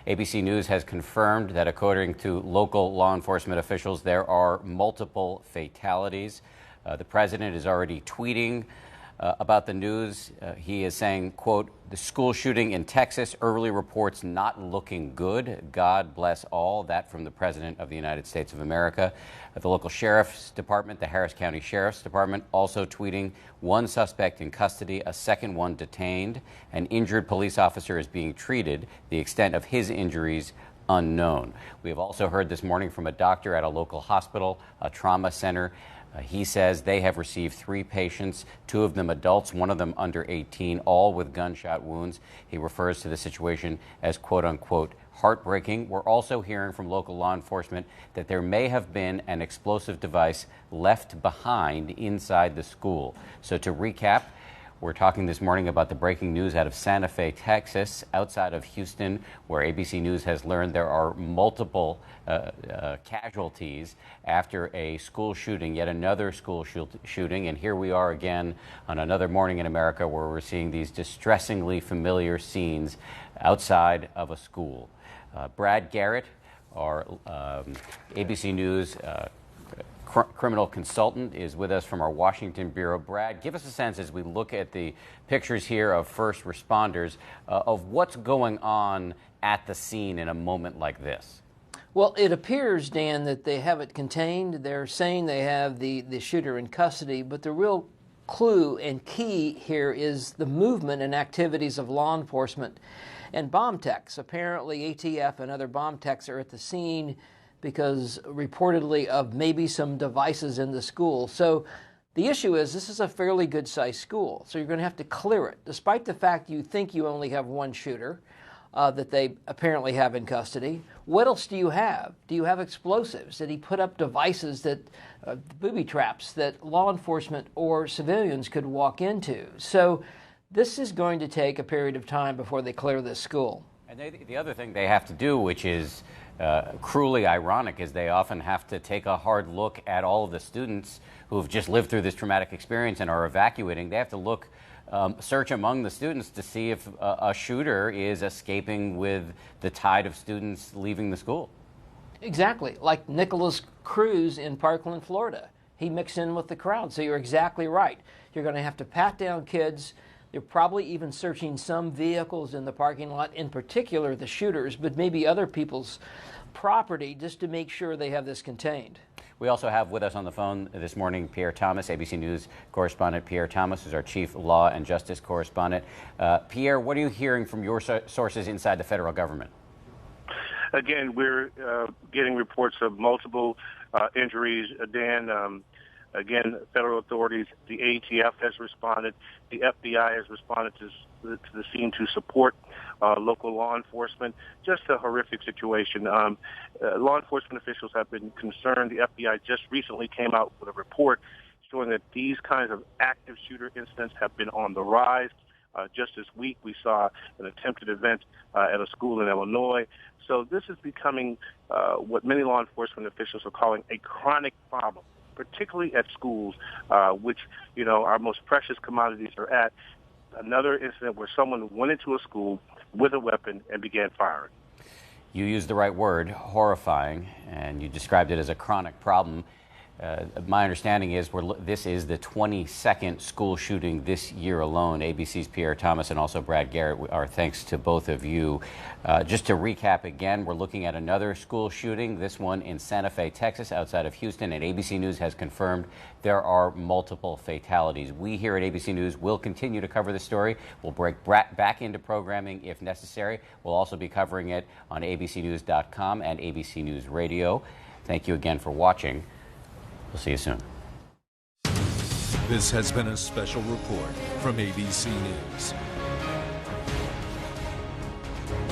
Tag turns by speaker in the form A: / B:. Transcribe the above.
A: ABC News has confirmed that according to local law enforcement officials, there are multiple fatalities. The president is already tweeting about the news. He is saying, quote, "The school shooting in Texas, early reports not looking good. God bless all." That from the President of the United States of America. At the local sheriff's department, the Harris County Sheriff's Department, also tweeting, one suspect in custody, a second one detained. An injured police officer is being treated. The extent of his injuries unknown. We have also heard this morning from a doctor at a local hospital, a trauma center. He says they have received 3 patients, 2 of them adults, 1 of them under 18, all with gunshot wounds. He refers to the situation as, quote unquote, heartbreaking. We're also hearing from local law enforcement that there may have been an explosive device left behind inside the school. So to recap, we're talking this morning about the breaking news out of Santa Fe, Texas, outside of Houston, where ABC News has learned there are multiple casualties after a school shooting, yet another school shooting. And here we are again on another morning in America where we're seeing these distressingly familiar scenes outside of a school. Brad Garrett, our ABC News criminal consultant, is with us from our Washington Bureau. Brad, give us a sense as we look at the pictures here of first responders of what's going on at the scene in a moment like this.
B: Well, it appears, Dan, that they have it contained. They're saying they have the shooter in custody, but the real clue and key here is the movement and activities of law enforcement and bomb techs. Apparently, ATF and other bomb techs are at the scene because reportedly of maybe some devices in the school. So the issue is this is a fairly good-sized school, so you're going to have to clear it. Despite the fact you think you only have one shooter that they apparently have in custody, what else do you have? Do you have explosives? Did he put up devices that, booby traps, that law enforcement or civilians could walk into? So this is going to take a period of time before they clear this school.
A: And the other thing they have to do, which is cruelly ironic, is they often have to take a hard look at all of the students who have just lived through this traumatic experience and are evacuating. They have to look, search among the students to see if a shooter is escaping with the tide of students leaving the school.
B: Exactly, like Nicholas Cruz in Parkland, Florida. He mixed in with the crowd, so you're exactly right. You're going to have to pat down kids. They're probably even searching some vehicles in the parking lot, in particular the shooters, but maybe other people's property, just to make sure they have this contained.
A: We also have with us on the phone this morning Pierre Thomas, ABC News correspondent. Pierre Thomas is our chief law and justice correspondent. Pierre, what are you hearing from your sources inside the federal government?
C: Again, we're getting reports of multiple injuries. Dan, again, federal authorities, the ATF has responded. The FBI has responded to the scene to support local law enforcement. Just a horrific situation. Law enforcement officials have been concerned. The FBI just recently came out with a report showing that these kinds of active shooter incidents have been on the rise. Just this week, we saw an attempted event at a school in Illinois. So this is becoming what many law enforcement officials are calling a chronic problem, particularly at schools, which, you know, our most precious commodities are at. Another incident where someone went into a school with a weapon and began firing.
A: You used the right word, horrifying, and you described it as a chronic problem. My understanding is this is the 22nd school shooting this year alone. ABC's Pierre Thomas and also Brad Garrett, our thanks to both of you. Just to recap again, we're looking at another school shooting, this one in Santa Fe, Texas, outside of Houston, and ABC News has confirmed there are multiple fatalities. We here at ABC News will continue to cover the story. We'll break back into programming if necessary. We'll also be covering it on abcnews.com and ABC News Radio. Thank you again for watching. We'll see you soon.
D: This has been a special report from ABC News.